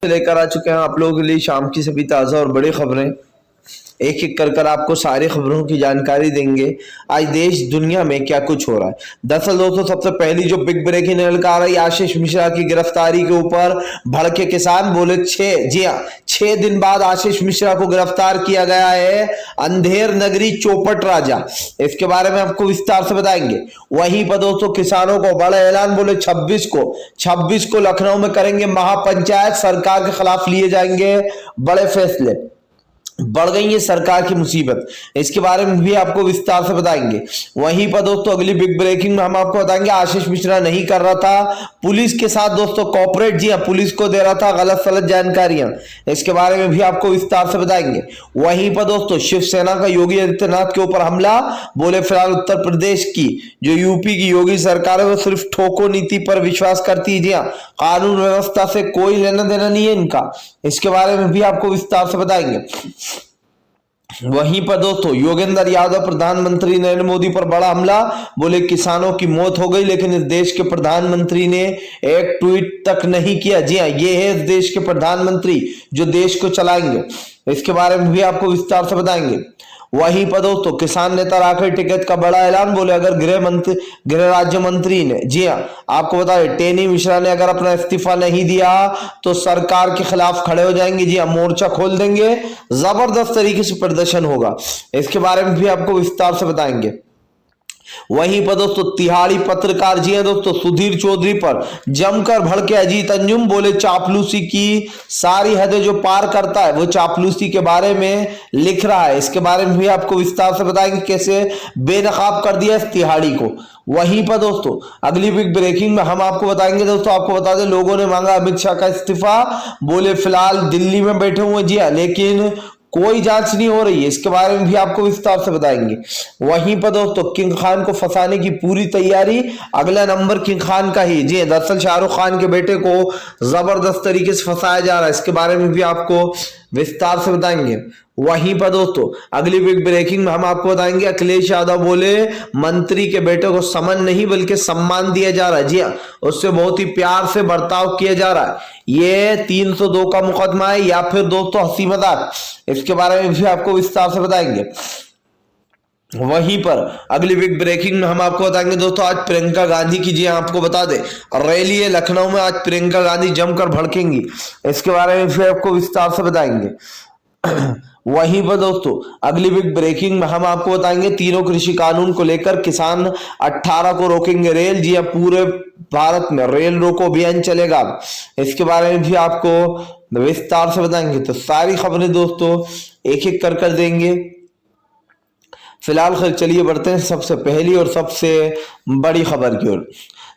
लेकर आ चुके हैं आप लोगों के लिए शाम की सभी ताज़ा और बड़ी खबरें। एक एक कर आपको सारी खबरों की जानकारी देंगे। आज देश दुनिया में क्या कुछ हो रहा है। दरअसल दोस्तों सबसे पहली जो बिग ब्रेकिंग निकल कर आ रही, आशीष मिश्रा की गिरफ्तारी के ऊपर भड़के किसान बोले 6 दिन बाद आशीष मिश्रा को गिरफ्तार किया गया है अंधेर नगरी चौपट राजा। इसके बारे में आपको विस्तार से बताएंगे। वहीं पर दोस्तों किसानों को बड़ा ऐलान, बोले 26 को लखनऊ में करेंगे महापंचायत, सरकार के खिलाफ लिए जाएंगे बड़े फैसले। बढ़ गई है सरकार की मुसीबत, इसके बारे में भी आपको विस्तार से बताएंगे। वहीं पर दोस्तों अगली बिग ब्रेकिंग में हम आपको बताएंगे, आशीष मिश्रा नहीं कर रहा था पुलिस के साथ दोस्तों कॉपरेट, जी हां पुलिस को दे रहा था गलत सलत जानकारियां। इसके बारे में भी आपको विस्तार से बताएंगे। वहीं पर दोस्तों शिवसेना का योगी आदित्यनाथ के ऊपर हमला, बोले फिलहाल उत्तर प्रदेश की जो यूपी की योगी सरकार है वो सिर्फ ठोको नीति पर विश्वास करती है। जी हाँ, कानून व्यवस्था से कोई लेना देना नहीं है इनका। इसके बारे में भी आपको विस्तार से बताएंगे। वहीं पर दोस्तों योगेंद्र यादव प्रधानमंत्री नरेंद्र मोदी पर बड़ा हमला, बोले किसानों की मौत हो गई लेकिन इस देश के प्रधानमंत्री ने एक ट्वीट तक नहीं किया। जी हाँ, ये है इस देश के प्रधानमंत्री जो देश को चलाएंगे। इसके बारे में भी आपको विस्तार से बताएंगे। वहीं पर दोस्तों किसान नेता राकेश टिकैत का बड़ा ऐलान, बोले अगर गृह राज्य मंत्री ने, जी हाँ आपको बता दें टेनी मिश्रा ने अगर अपना इस्तीफा नहीं दिया तो सरकार के खिलाफ खड़े हो जाएंगे। जी हाँ, मोर्चा खोल देंगे, जबरदस्त तरीके से प्रदर्शन होगा। इसके बारे में भी आपको विस्तार से बताएंगे। वहीं पर दोस्तों तिहाड़ी पत्रकार, जी हैं दोस्तों सुधीर चौधरी पर जमकर भड़के अजीत अंजुम, बोले चापलूसी की सारी हदें जो पार करता है वो चापलूसी के बारे में लिख रहा है। इसके बारे में भी आपको विस्तार से बताएंगे कैसे बेनकाब कर दिया इस तिहाड़ी को। वहीं पर दोस्तों अगली बिग ब्रेकिंग में हम आपको बताएंगे। दोस्तों आपको बता दें लोगों ने मांगा अमित शाह का इस्तीफा, बोले फिलहाल दिल्ली में बैठे हुए जी हाँ लेकिन कोई जांच नहीं हो रही है। इसके बारे में भी आपको विस्तार से बताएंगे। वहीं पर दोस्तों किंग खान को फंसाने की पूरी तैयारी, अगला नंबर किंग खान का ही। जी दरअसल शाहरुख खान के बेटे को जबरदस्त तरीके से फंसाया जा रहा है। इसके बारे में भी आपको विस्तार से बताएंगे। वहीं पर दोस्तों अगली बिग ब्रेकिंग में हम आपको बताएंगे अखिलेश यादव बोले मंत्री के बेटे को समन नहीं बल्कि सम्मान दिया जा रहा है। जी हाँ, उससे बहुत ही प्यार से बर्ताव किया जा रहा है। ये 302 का मुकदमा है या फिर दोस्तों हंसी मजाक, इसके बारे में भी आपको विस्तार से बताएंगे। वहीं पर अगली बिग ब्रेकिंग में हम आपको बताएंगे दोस्तों आज प्रियंका गांधी की, जी आपको बता दें रैली है लखनऊ में, आज प्रियंका गांधी जमकर भड़केंगी। इसके बारे में भी आपको विस्तार से बताएंगे। वहीं पर दोस्तों अगली बिग ब्रेकिंग में हम आपको बताएंगे तीनों कृषि कानून को लेकर किसान 18 को रोकेंगे रेल। जी पूरे भारत में रेल रोको अभियान चलेगा। इसके बारे में भी आपको विस्तार से बताएंगे। तो सारी खबरें दोस्तों एक एक कर देंगे। फिलहाल चलिए बढ़ते हैं सबसे पहली और सबसे बड़ी खबर की ओर।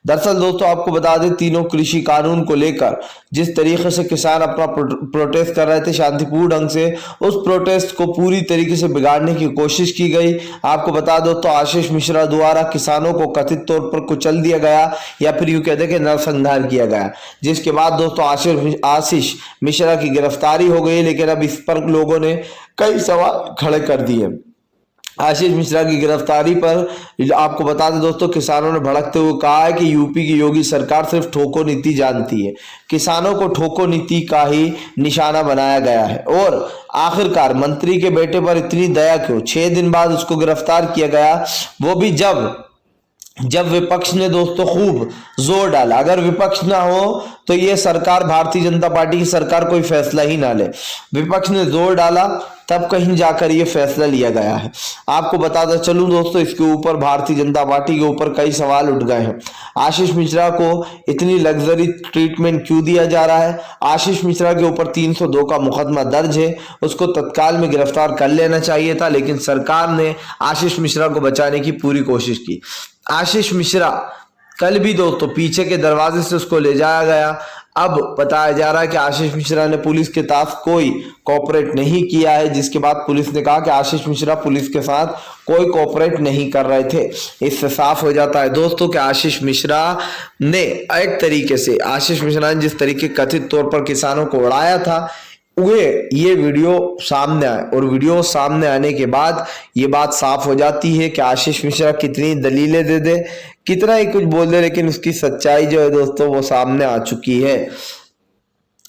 दरअसल दोस्तों आपको बता दें तीनों कृषि कानून को लेकर जिस तरीके से किसान अपना प्रोटेस्ट कर रहे थे शांतिपूर्ण ढंग से, उस प्रोटेस्ट को पूरी तरीके से बिगाड़ने की कोशिश की गई। आपको बता दो तो आशीष मिश्रा द्वारा किसानों को कथित तौर पर कुचल दिया गया या फिर यूं कहते कि नरसंहार किया गया, जिसके बाद दोस्तों आशीष मिश्रा की गिरफ्तारी हो गई। लेकिन अब इस पर लोगों ने कई सवाल खड़े कर दिए। आशीष मिश्रा की गिरफ्तारी पर आपको बता दें दोस्तों किसानों ने भड़कते हुए कहा है कि यूपी की योगी सरकार सिर्फ ठोको नीति जानती है। किसानों को ठोको नीति का ही निशाना बनाया गया है और आखिरकार मंत्री के बेटे पर इतनी दया क्यों? 6 दिन बाद उसको गिरफ्तार किया गया, वो भी जब विपक्ष ने दोस्तों खूब जोर डाला। अगर विपक्ष ना हो तो ये सरकार भारतीय जनता पार्टी की सरकार कोई फैसला ही ना ले। विपक्ष ने जोर डाला तब कहीं जाकर ये फैसला लिया गया है। आपको बताता चलूं दोस्तों इसके ऊपर भारतीय जनता पार्टी के ऊपर कई सवाल उठ गए हैं। आशीष मिश्रा को इतनी लग्जरी ट्रीटमेंट क्यों दिया जा रहा है? आशीष मिश्रा के ऊपर 302 का मुकदमा दर्ज है, उसको तत्काल में गिरफ्तार कर लेना चाहिए था, लेकिन सरकार ने आशीष मिश्रा को बचाने की पूरी कोशिश की। आशीष मिश्रा कल भी दोस्तों पीछे के दरवाजे से उसको ले जाया गया। अब बताया जा रहा है कि आशीष मिश्रा ने पुलिस के साथ कोई कोऑपरेट नहीं किया है, जिसके बाद पुलिस ने कहा कि आशीष मिश्रा पुलिस के साथ कोई कोऑपरेट नहीं कर रहे थे। इससे साफ हो जाता है दोस्तों कि आशीष मिश्रा ने एक तरीके से आशीष मिश्रा ने जिस तरीके कथित तौर पर किसानों को उड़ाया था ये वीडियो सामने आए और वीडियो सामने आने के बाद ये बात साफ हो जाती है कि आशीष मिश्रा कितनी दलीलें दे दे, कितना ही कुछ बोल दे, लेकिन उसकी सच्चाई जो है दोस्तों वो सामने आ चुकी है।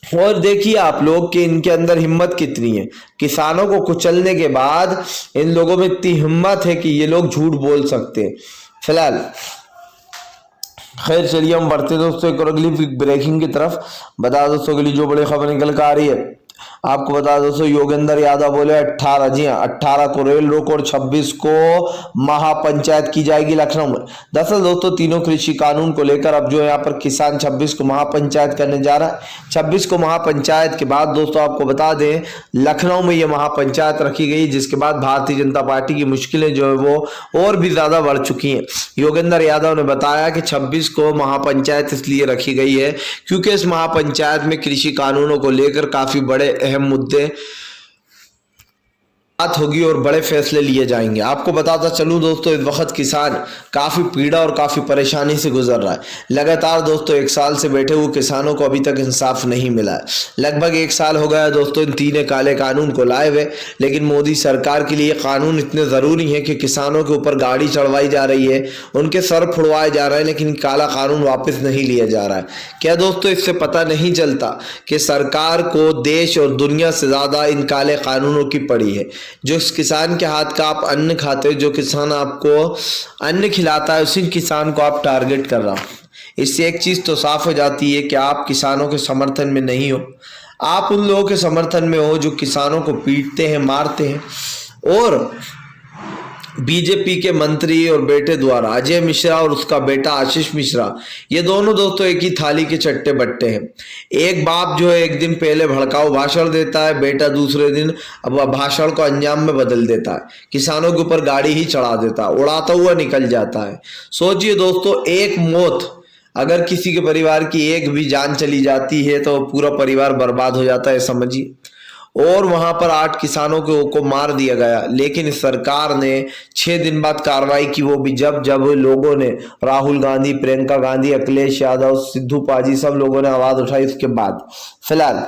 और देखिए आप लोग कि इनके अंदर हिम्मत कितनी है। किसानों को कुचलने के बाद इन लोगों में इतनी हिम्मत है कि ये लोग झूठ बोल सकते हैं। फिलहाल खैर चलिए हम बढ़ते दोस्तों एक और अगली ब्रेकिंग की तरफ। बता दोस्तों अगली जो बड़ी खबर निकल कर आ रही है, आपको बता दोस्तों योगेंद्र यादव बोले 18, जी हाँ 18 को रेल रोक और 26 को महापंचायत की जाएगी लखनऊ में। दरअसल दोस्तों तीनों कृषि कानून को लेकर अब जो यहाँ पर किसान 26 को महापंचायत करने जा रहा है। 26 को महापंचायत के बाद दोस्तों आपको बता दें लखनऊ में ये महापंचायत रखी गई, जिसके बाद भारतीय जनता पार्टी की मुश्किलें जो है वो और भी ज्यादा बढ़ चुकी हैं। योगेंद्र यादव ने बताया कि 26 को महापंचायत इसलिए रखी गई है क्योंकि इस महापंचायत में कृषि कानूनों को लेकर काफी बड़े अहम मुद्दे बात होगी और बड़े फैसले लिए जाएंगे। आपको बताता चलूं दोस्तों इस वक्त किसान काफी पीड़ा और काफी परेशानी से गुजर रहा है। लगातार दोस्तों 1 साल से बैठे हुए किसानों को अभी तक इंसाफ नहीं मिला है। लगभग 1 साल हो गया दोस्तों इन 3 काले कानून को लाए हुए, लेकिन मोदी सरकार के लिए कानून इतने जरूरी है कि किसानों के ऊपर गाड़ी चढ़वाई जा रही है, उनके सर फुड़वाए जा रहे हैं, लेकिन काला कानून वापस नहीं लिया जा रहा है। क्या दोस्तों इससे पता नहीं चलता कि सरकार को देश और दुनिया से ज्यादा इन काले कानूनों की पड़ी है। जो इस किसान के हाथ का आप अन्न खाते हो, जो किसान आपको अन्न खिलाता है, उसी किसान को आप टारगेट कर रहा हो। इससे एक चीज तो साफ हो जाती है कि आप किसानों के समर्थन में नहीं हो, आप उन लोगों के समर्थन में हो जो किसानों को पीटते हैं, मारते हैं। और बीजेपी के मंत्री और बेटे द्वारा अजय मिश्रा और उसका बेटा आशीष मिश्रा, ये दोनों दोस्तों एक ही थाली के चट्टे बट्टे हैं। एक बाप जो है एक दिन पहले भड़काऊ भाषण देता है, बेटा दूसरे दिन अब भाषण को अंजाम में बदल देता है, किसानों के ऊपर गाड़ी ही चढ़ा देता है, उड़ाता हुआ निकल जाता है। सोचिए दोस्तों एक मौत, अगर किसी के परिवार की एक भी जान चली जाती है तो पूरा परिवार बर्बाद हो जाता है समझिए। और वहां पर 8 किसानों को मार दिया गया, लेकिन इस सरकार ने 6 दिन बाद कार्रवाई की, वो भी जब लोगों ने, राहुल गांधी, प्रियंका गांधी, अखिलेश यादव, सिद्धू पाजी, सब लोगों ने आवाज उठाई उसके बाद। फिलहाल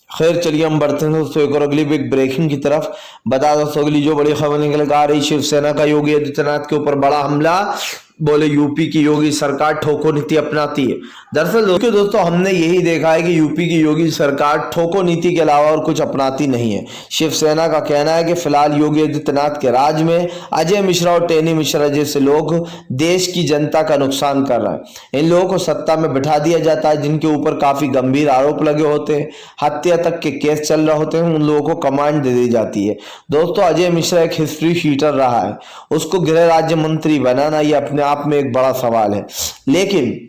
खैर चलिए हम बढ़ते हैं दोस्तों एक और अगली बिग ब्रेकिंग की तरफ। बता दोस्तों अगली जो बड़ी खबर निकल कर आ रही, शिवसेना का योगी आदित्यनाथ के ऊपर बड़ा हमला, बोले यूपी की योगी सरकार ठोको नीति अपनाती है। दरअसल दोस्तों हमने यही देखा है कि यूपी की योगी सरकार ठोको नीति के अलावा और कुछ अपनाती नहीं है। शिवसेना का कहना है कि फिलहाल योगी आदित्यनाथ के राज में अजय मिश्रा और टेनी मिश्रा जैसे लोग देश की जनता का नुकसान कर रहे हैं। इन लोगों को सत्ता में बैठा दिया जाता है जिनके ऊपर काफी गंभीर आरोप लगे होते हैं, हत्या तक के केस चल रहे होते हैं, उन लोगों को कमांड दे दी जाती है। दोस्तों अजय मिश्रा एक हिस्ट्री शीटर रहा है, उसको गृह राज्य मंत्री बनाना ये अपने आप में एक बड़ा सवाल है। लेकिन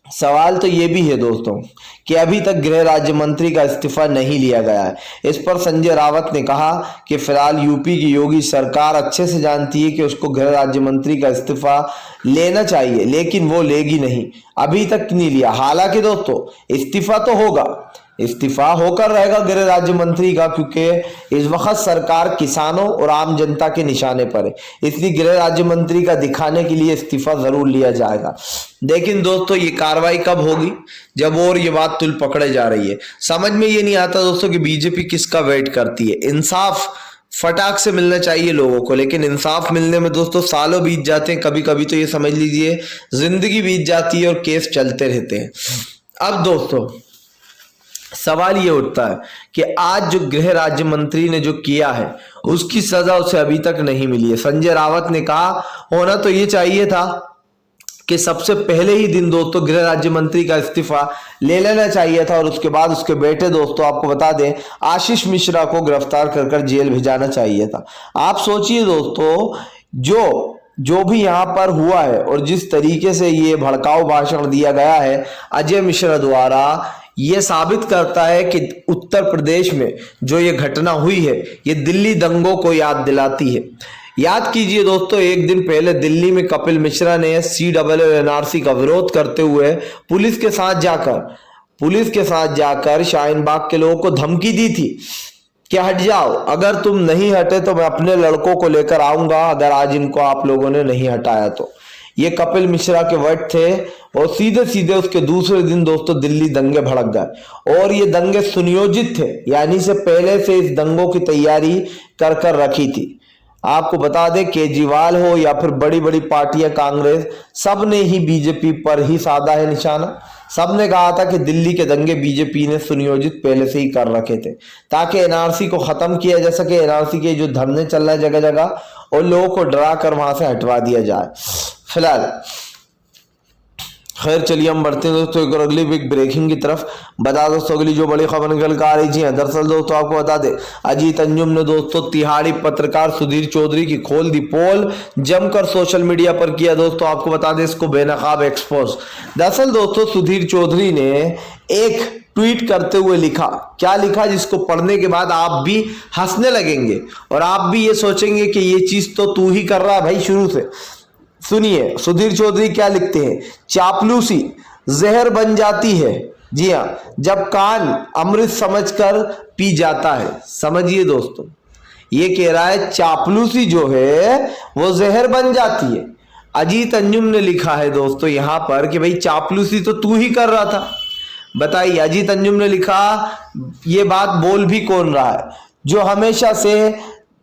सवाल तो यह भी है दोस्तों कि अभी तक गृह राज्य मंत्री का इस्तीफा नहीं लिया गया है। इस पर संजय रावत ने कहा कि फिलहाल यूपी की योगी सरकार अच्छे से जानती है कि उसको गृह राज्य मंत्री का इस्तीफा लेना चाहिए, लेकिन वो लेगी नहीं, अभी तक नहीं लिया। हालांकि दोस्तों इस्तीफा तो होगा, इस्तीफा होकर रहेगा गृह राज्य मंत्री का, क्योंकि इस वक्त सरकार किसानों और आम जनता के निशाने पर है, इसलिए गृह राज्य मंत्री का दिखाने के लिए इस्तीफा जरूर लिया जाएगा। लेकिन दोस्तों ये कार्रवाई कब होगी जब और ये बात तुल पकड़े जा रही है। समझ में ये नहीं आता दोस्तों कि बीजेपी किसका वेट करती है। इंसाफ फटाक से मिलना चाहिए लोगों को, लेकिन इंसाफ मिलने में दोस्तों सालों बीत जाते हैं, कभी कभी तो ये समझ लीजिए जिंदगी बीत जाती है और केस चलते रहते हैं। अब दोस्तों सवाल ये उठता है कि आज जो गृह राज्य मंत्री ने जो किया है उसकी सजा उसे अभी तक नहीं मिली है। संजय रावत ने कहा होना तो ये चाहिए था कि सबसे पहले ही दिन दोस्तों गृह राज्य मंत्री का इस्तीफा ले लेना चाहिए था और उसके बाद उसके बेटे दोस्तों आपको बता दें आशीष मिश्रा को गिरफ्तार कर जेल भेजाना चाहिए था। आप सोचिए दोस्तों जो भी यहाँ पर हुआ है और जिस तरीके से ये भड़काऊ भाषण दिया गया है अजय मिश्रा द्वारा, ये साबित करता है कि उत्तर प्रदेश में जो ये घटना हुई है ये दिल्ली दंगों को याद दिलाती है। याद कीजिए दोस्तों एक दिन पहले दिल्ली में कपिल मिश्रा ने CAA का विरोध करते हुए पुलिस के साथ जाकर शाहीन बाग के लोगों को धमकी दी थी कि हट जाओ, अगर तुम नहीं हटे तो मैं अपने लड़कों को लेकर आऊंगा, अगर आज इनको आप लोगों ने नहीं हटाया तो। ये कपिल मिश्रा के वर्ड थे और सीधे सीधे उसके दूसरे दिन दोस्तों दिल्ली दंगे भड़क गए और ये दंगे सुनियोजित थे, यानी से पहले से इस दंगों की तैयारी कर रखी थी। आपको बता दें केजरीवाल हो या फिर बड़ी बड़ी पार्टियां कांग्रेस, सब ने ही बीजेपी पर ही साधा है निशाना। सबने कहा था कि दिल्ली के दंगे बीजेपी ने सुनियोजित पहले से ही कर रखे थे ताकि एनआरसी को खत्म किया जा सके, एनआरसी के जो धरने चल रहे हैं जगह जगह और लोगों को डरा कर वहां से हटवा दिया जाए। फिलहाल खैर चलिए हम बढ़ते हैं दोस्तों एक और अगली बिग ब्रेकिंग की तरफ। बता दोस्तों अगली जो बड़ी खबर निकल कर आ रही जी, दरअसल दोस्तों आपको बता दे अजीत अंजुम ने दोस्तों तिहाड़ी पत्रकार सुधीर चौधरी की खोल दी पोल, जमकर सोशल मीडिया पर किया दोस्तों आपको बता दे इसको बेनकाब एक्सपोज। दरअसल दोस्तों सुधीर चौधरी ने एक ट्वीट करते हुए लिखा, क्या लिखा जिसको पढ़ने के बाद आप भी हंसने लगेंगे और आप भी ये सोचेंगे कि ये चीज तो तू ही कर रहा है भाई शुरू से। सुनिए सुधीर चौधरी क्या लिखते हैं, चापलूसी जहर बन जाती है, जी हाँ, जब कान अमृत समझकर पी जाता है। समझिए दोस्तों ये कह रहा है चापलूसी जो है वो जहर बन जाती है। अजीत अंजुम ने लिखा है दोस्तों यहां पर कि भाई चापलूसी तो तू ही कर रहा था। बताइए अजीत अंजुम ने लिखा, ये बात बोल भी कौन रहा है जो हमेशा से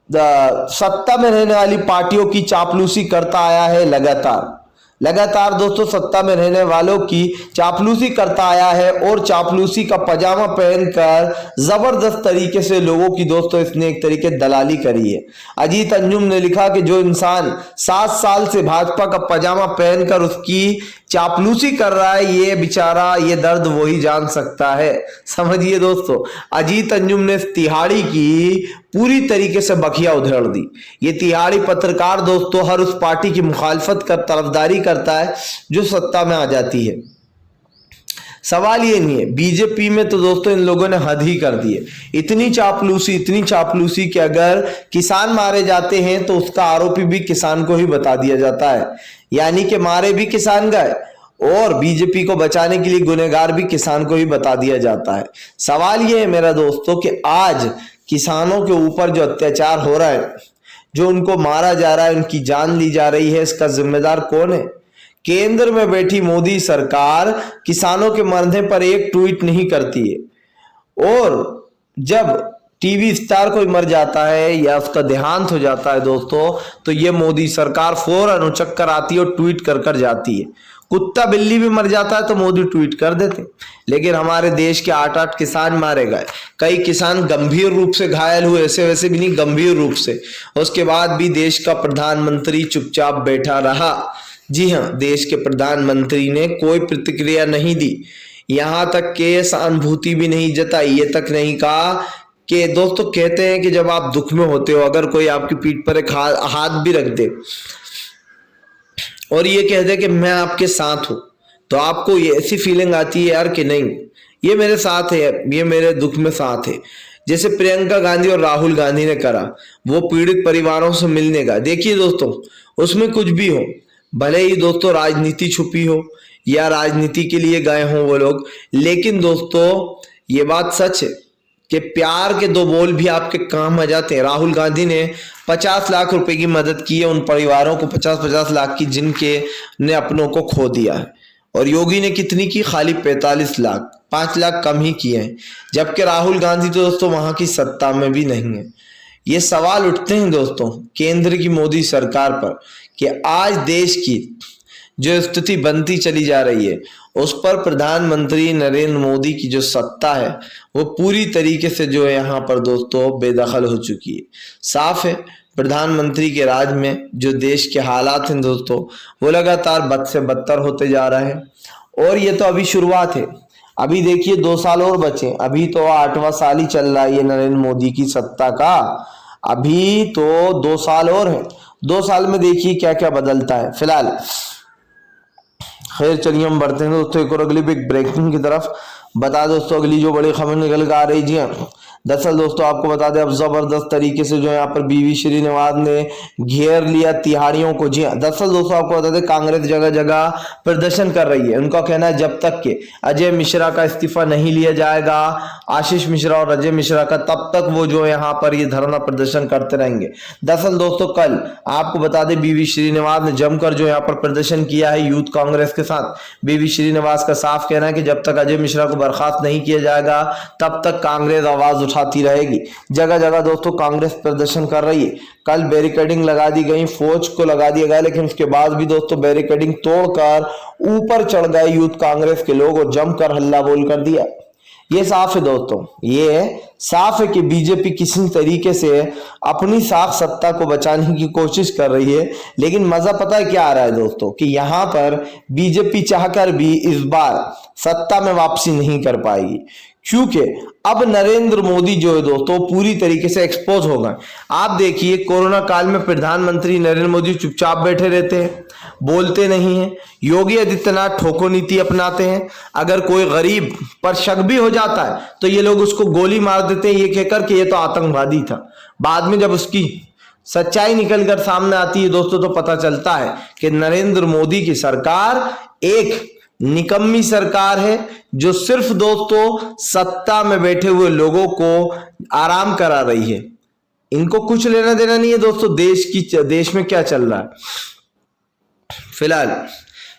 सत्ता में रहने वाली पार्टियों की चापलूसी करता आया है, लगातार दोस्तों सत्ता में रहने वालों की चापलूसी करता आया है और चापलूसी का पजामा पहनकर जबरदस्त तरीके से लोगों की दोस्तों इसने एक तरीके दलाली करी है। अजीत अंजुम ने लिखा कि जो इंसान 7 साल से भाजपा का पजामा पहनकर उसकी चापलूसी कर रहा है ये बेचारा ये दर्द वही जान सकता है। समझिए दोस्तों अजीत अंजुम ने तिहाड़ी की पूरी तरीके से बखिया उधेड़ दी। ये तिहाड़ी पत्रकार दोस्तों हर उस पार्टी की मुखालफत कर तरफदारी करता है जो सत्ता में आ जाती है। सवाल ये नहीं है, बीजेपी में तो दोस्तों इन लोगों ने हद ही कर दी है। इतनी चापलूसी कि अगर किसान मारे जाते हैं तो उसका आरोपी भी किसान को ही बता दिया जाता है, यानी कि मारे भी किसान गए और बीजेपी को बचाने के लिए गुनहगार भी किसान को ही बता दिया जाता है। सवाल ये है मेरा दोस्तों कि आज किसानों के ऊपर जो अत्याचार हो रहा है, जो उनको मारा जा रहा है, उनकी जान ली जा रही है, इसका जिम्मेदार कौन है? केंद्र में बैठी मोदी सरकार किसानों के मरने पर एक ट्वीट नहीं करती है और जब टीवी स्टार कोई मर जाता है या उसका देहांत हो जाता है दोस्तों तो ये मोदी सरकार फौरन उचक कर आती है और ट्वीट कर जाती है। कुत्ता बिल्ली भी मर जाता है तो मोदी ट्वीट कर देते, लेकिन हमारे देश के 8 किसान मारे गए, कई किसान गंभीर रूप से घायल हुए, ऐसे वैसे भी नहीं गंभीर रूप से, उसके बाद भी देश का प्रधानमंत्री चुपचाप बैठा रहा। जी हाँ, देश के प्रधानमंत्री ने कोई प्रतिक्रिया नहीं दी, यहां तक के सहानुभूति भी नहीं जताई, ये तक नहीं कहा कि दोस्तों कहते हैं कि जब आप दुख में होते हो अगर कोई आपकी पीठ पर एक हाथ भी रख दे और ये कह दे कि मैं आपके साथ हूं तो आपको ये ऐसी फीलिंग आती है यार कि नहीं ये मेरे साथ है, ये मेरे दुख में साथ है। जैसे प्रियंका गांधी और राहुल गांधी ने करा, वो पीड़ित परिवारों से मिलने का। देखिए दोस्तों उसमें कुछ भी हो, भले ही दोस्तों राजनीति छुपी हो या राजनीति के लिए गए हों वो लोग, लेकिन दोस्तों ये बात सच है कि प्यार के 2 बोल भी आपके काम आ जाते हैं। राहुल गांधी ने 50 लाख रुपए की मदद की है उन परिवारों को, 50-50 लाख की जिनके ने अपनों को खो दिया है, और योगी ने कितनी की? खाली 45 लाख, 5 लाख कम ही किए हैं, जबकि राहुल गांधी तो दोस्तों वहां की सत्ता में भी नहीं है। ये सवाल उठते हैं दोस्तों केंद्र की मोदी सरकार पर कि आज देश की जो स्थिति बनती चली जा रही है उस पर प्रधानमंत्री नरेंद्र मोदी की जो सत्ता है वो पूरी तरीके से जो है यहाँ पर दोस्तों बेदखल हो चुकी है। साफ है प्रधानमंत्री के राज में जो देश के हालात हैं दोस्तों वो लगातार बद से बदतर होते जा रहे हैं और ये तो अभी शुरुआत है। अभी देखिए 2 साल और बचे, अभी तो 8वां साल ही चल रहा है ये नरेंद्र मोदी की सत्ता का, अभी तो 2 साल और है। 2 साल में देखिए क्या क्या बदलता है। फिलहाल खैर चलिए हम बढ़ते हैं दोस्तों एक और अगली बिग ब्रेकिंग की तरफ। बता दोस्तों अगली जो बड़ी खबर निकल कर आ रही जी, दरअसल दोस्तों आपको बता दें अब जबरदस्त तरीके से जो यहाँ पर बीवी श्रीनिवास ने घेर लिया तिहाड़ियों को। जी हाँ, दरअसल दोस्तों आपको बता दें कांग्रेस जगह जगह प्रदर्शन कर रही है। उनका कहना है जब तक के अजय मिश्रा का इस्तीफा नहीं लिया जाएगा, आशीष मिश्रा और अजय मिश्रा का, तब तक वो जो यहाँ पर ये धरना प्रदर्शन करते रहेंगे। दरअसल दोस्तों कल आपको बता दें बीवी श्रीनिवास ने जमकर जो यहाँ पर प्रदर्शन किया है यूथ कांग्रेस के साथ। बीवी श्रीनिवास का साफ कहना है कि जब तक अजय मिश्रा को बर्खास्त नहीं किया जाएगा तब तक कांग्रेस आवाज उठाती रहेगी। जगह जगह दोस्तों कांग्रेस प्रदर्शन कर रही है। कल बैरिकेडिंग लगा दी गई, फौज को लगा दिया गया, लेकिन उसके बाद भी दोस्तों बैरिकेडिंग तोड़कर ऊपर चढ़ गए यूथ कांग्रेस के लोग और जमकर हल्ला बोल कर दिया। ये साफ है दोस्तों, ये साफ है कि बीजेपी किसी तरीके से अपनी साख सत्ता को बचाने की कोशिश कर रही है। लेकिन मजा पता है क्या आ रहा है दोस्तों, कि यहां पर बीजेपी चाहकर भी इस बार सत्ता में वापसी नहीं कर पाएगी, क्योंकि अब नरेंद्र मोदी जो है दोस्तों पूरी तरीके से एक्सपोज हो गए। आप देखिए कोरोना काल में प्रधानमंत्री नरेंद्र मोदी चुपचाप बैठे रहते हैं, बोलते नहीं हैं। योगी आदित्यनाथ ठोको नीति अपनाते हैं। अगर कोई गरीब पर शक भी हो जाता है तो ये लोग उसको गोली मार देते हैं, ये कहकर कि ये तो आतंकवादी था। बाद में जब उसकी सच्चाई निकलकर सामने आती है दोस्तों तो पता चलता है कि नरेंद्र मोदी की सरकार एक निकम्मी सरकार है, जो सिर्फ दोस्तों सत्ता में बैठे हुए लोगों को आराम करा रही है। इनको कुछ लेना देना नहीं है दोस्तों देश में क्या चल रहा है फिलहाल।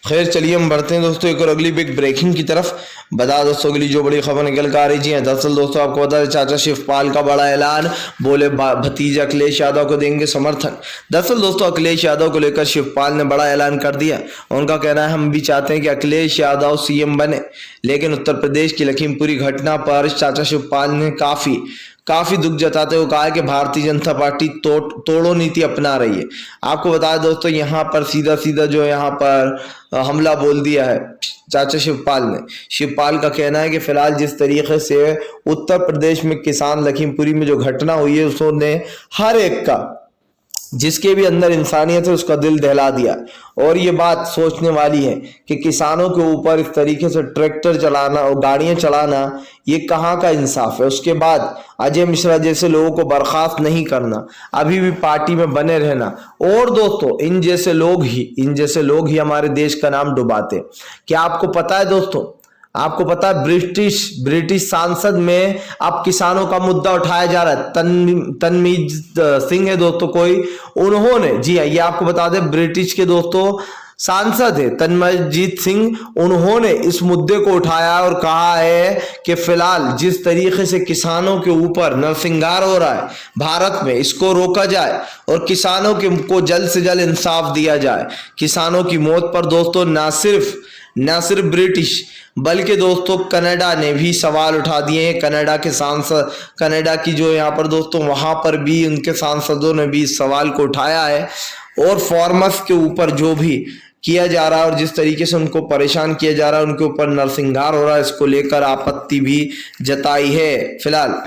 खैर चलिए हम बढ़ते हैं दोस्तों एक और अगली बिग ब्रेकिंग की तरफ। बता दोस्तों अगली जो बड़ी खबर निकल कर आ रही है, दरअसल दोस्तों आपको बता दें चाचा शिवपाल का बड़ा ऐलान, बोले भतीजा अखिलेश यादव को देंगे समर्थन। दरअसल दोस्तों अखिलेश यादव को लेकर शिवपाल ने बड़ा ऐलान कर दिया। उनका कहना है हम भी चाहते हैं कि अखिलेश यादव सीएम बने, लेकिन उत्तर प्रदेश की लखीमपुरी घटना पर चाचा शिवपाल ने काफी दुख जताते हुए कहा है कि भारतीय जनता पार्टी तोड़ो नीति अपना रही है। आपको बताया दोस्तों यहाँ पर सीधा जो यहाँ पर हमला बोल दिया है चाचा शिवपाल ने। शिवपाल का कहना है कि फिलहाल जिस तरीके से उत्तर प्रदेश में किसान लखीमपुरी में जो घटना हुई है उसने हर एक का जिसके भी अंदर इंसानियत है उसका दिल दहला दिया। और ये बात सोचने वाली है कि किसानों के ऊपर इस तरीके से ट्रैक्टर चलाना और गाड़ियां चलाना ये कहाँ का इंसाफ है। उसके बाद अजय मिश्रा जैसे लोगों को बर्खास्त नहीं करना, अभी भी पार्टी में बने रहना। और दोस्तों इन जैसे लोग ही हमारे देश का नाम डुबाते। क्या आपको पता है दोस्तों, आपको पता है ब्रिटिश सांसद में अब किसानों का मुद्दा उठाया जा रहा है। तनमीज सिंह है दोस्तों कोई, उन्होंने, जी हाँ ये आपको बता दें ब्रिटिश के दोस्तों सांसद है तन्मयजीत सिंह, उन्होंने इस मुद्दे को उठाया और कहा है कि फिलहाल जिस तरीके से किसानों के ऊपर नरसंहार हो रहा है भारत में, इसको रोका जाए और किसानों को जल्द से जल्द इंसाफ दिया जाए। किसानों की मौत पर दोस्तों ना सिर्फ ब्रिटिश बल्कि दोस्तों कनाडा ने भी सवाल उठा दिए हैं। कनाडा के सांसद, कनाडा की जो यहाँ पर दोस्तों वहां पर भी उनके सांसदों ने भी इस सवाल को उठाया है। और फार्मर्स के ऊपर जो भी किया जा रहा है और जिस तरीके से उनको परेशान किया जा रहा है, उनके ऊपर नरसंहार हो रहा है, इसको लेकर आपत्ति भी जताई है फिलहाल।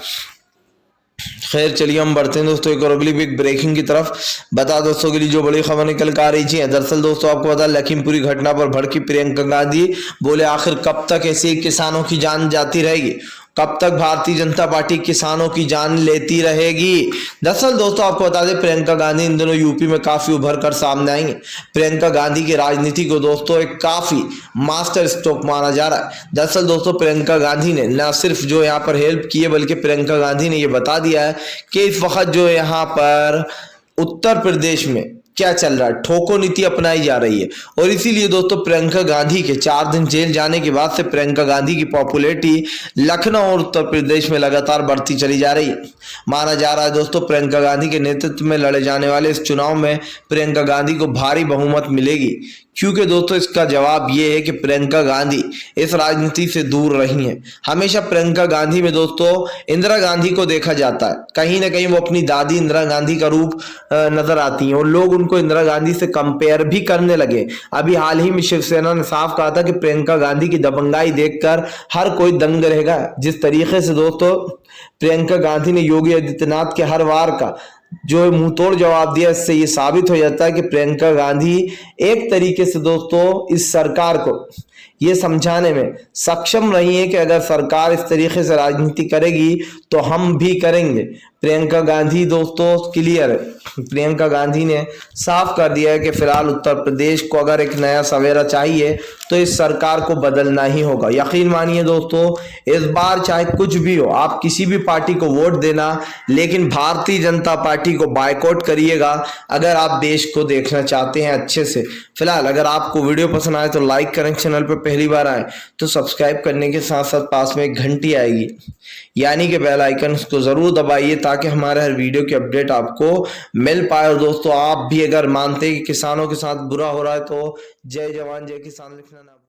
खैर चलिए हम बढ़ते हैं दोस्तों एक और अगली बिग ब्रेकिंग की तरफ। बता दोस्तों के लिए जो बड़ी खबर निकल कर आ रही है, दरअसल दोस्तों आपको पता लखीमपुरी घटना पर भड़की प्रियंका गांधी, बोले आखिर कब तक ऐसे किसानों की जान जाती रहेगी, कब तक भारतीय जनता पार्टी किसानों की जान लेती रहेगी। दरअसल दोस्तों आपको बता दें प्रियंका गांधी इन दिनों यूपी में काफी उभर कर सामने आई है। प्रियंका गांधी की राजनीति को दोस्तों एक काफी मास्टर स्ट्रोक माना जा रहा है। दरअसल दोस्तों प्रियंका गांधी ने न सिर्फ जो यहाँ पर हेल्प की है, बल्कि प्रियंका गांधी ने ये बता दिया है कि इस वक्त जो यहाँ पर उत्तर प्रदेश में क्या चल रहा है, ठोको नीति अपनाई जा रही है। और इसीलिए दोस्तों प्रियंका गांधी के 4 दिन जेल जाने के बाद से प्रियंका गांधी की पॉपुलैरिटी लखनऊ और उत्तर प्रदेश में लगातार बढ़ती चली जा रही है। माना जा रहा है दोस्तों प्रियंका गांधी के नेतृत्व में लड़े जाने वाले इस चुनाव में प्रियंका गांधी को भारी बहुमत मिलेगी, क्योंकि दोस्तों इसका जवाब ये है कि प्रियंका गांधी इस राजनीति से दूर रही हैं। हमेशा प्रियंका गांधी में दोस्तों इंदिरा गांधी को देखा जाता है, कहीं ना कहीं वो अपनी दादी इंदिरा गांधी का रूप नजर आती हैं और लोग उनको इंदिरा गांधी से कंपेयर भी करने लगे। अभी हाल ही में शिवसेना ने साफ कहा था कि प्रियंका गांधी की दबंगाई देखकर हर कोई दंग रहेगा। जिस तरीके से दोस्तों प्रियंका गांधी ने योगी आदित्यनाथ के हर वार का जो मुंहतोड़ जवाब दिया, इससे ये साबित हो जाता है कि प्रियंका गांधी एक तरीके से दोस्तों इस सरकार को ये समझाने में सक्षम रही है कि अगर सरकार इस तरीके से राजनीति करेगी तो हम भी करेंगे। प्रियंका गांधी दोस्तों क्लियर है, प्रियंका गांधी ने साफ कर दिया है कि फिलहाल उत्तर प्रदेश को अगर एक नया सवेरा चाहिए तो इस सरकार को बदलना ही होगा। यकीन मानिए दोस्तों इस बार चाहे कुछ भी हो, आप किसी भी पार्टी को वोट देना, लेकिन भारतीय जनता पार्टी को बायकॉट करिएगा अगर आप देश को देखना चाहते हैं अच्छे से। फिलहाल अगर आपको वीडियो पसंद आए तो लाइक करें, चैनल पर पहली बार आए तो सब्सक्राइब करने के साथ साथ पास में एक घंटी आएगी यानी कि बेल आइकन, उसको ज़रूर दबाइए ताकि हमारे हर वीडियो की अपडेट आपको मिल पाए। और दोस्तों, आप भी अगर मानते हैं कि किसानों के साथ बुरा हो रहा है तो जय जवान जय किसान लिखना ना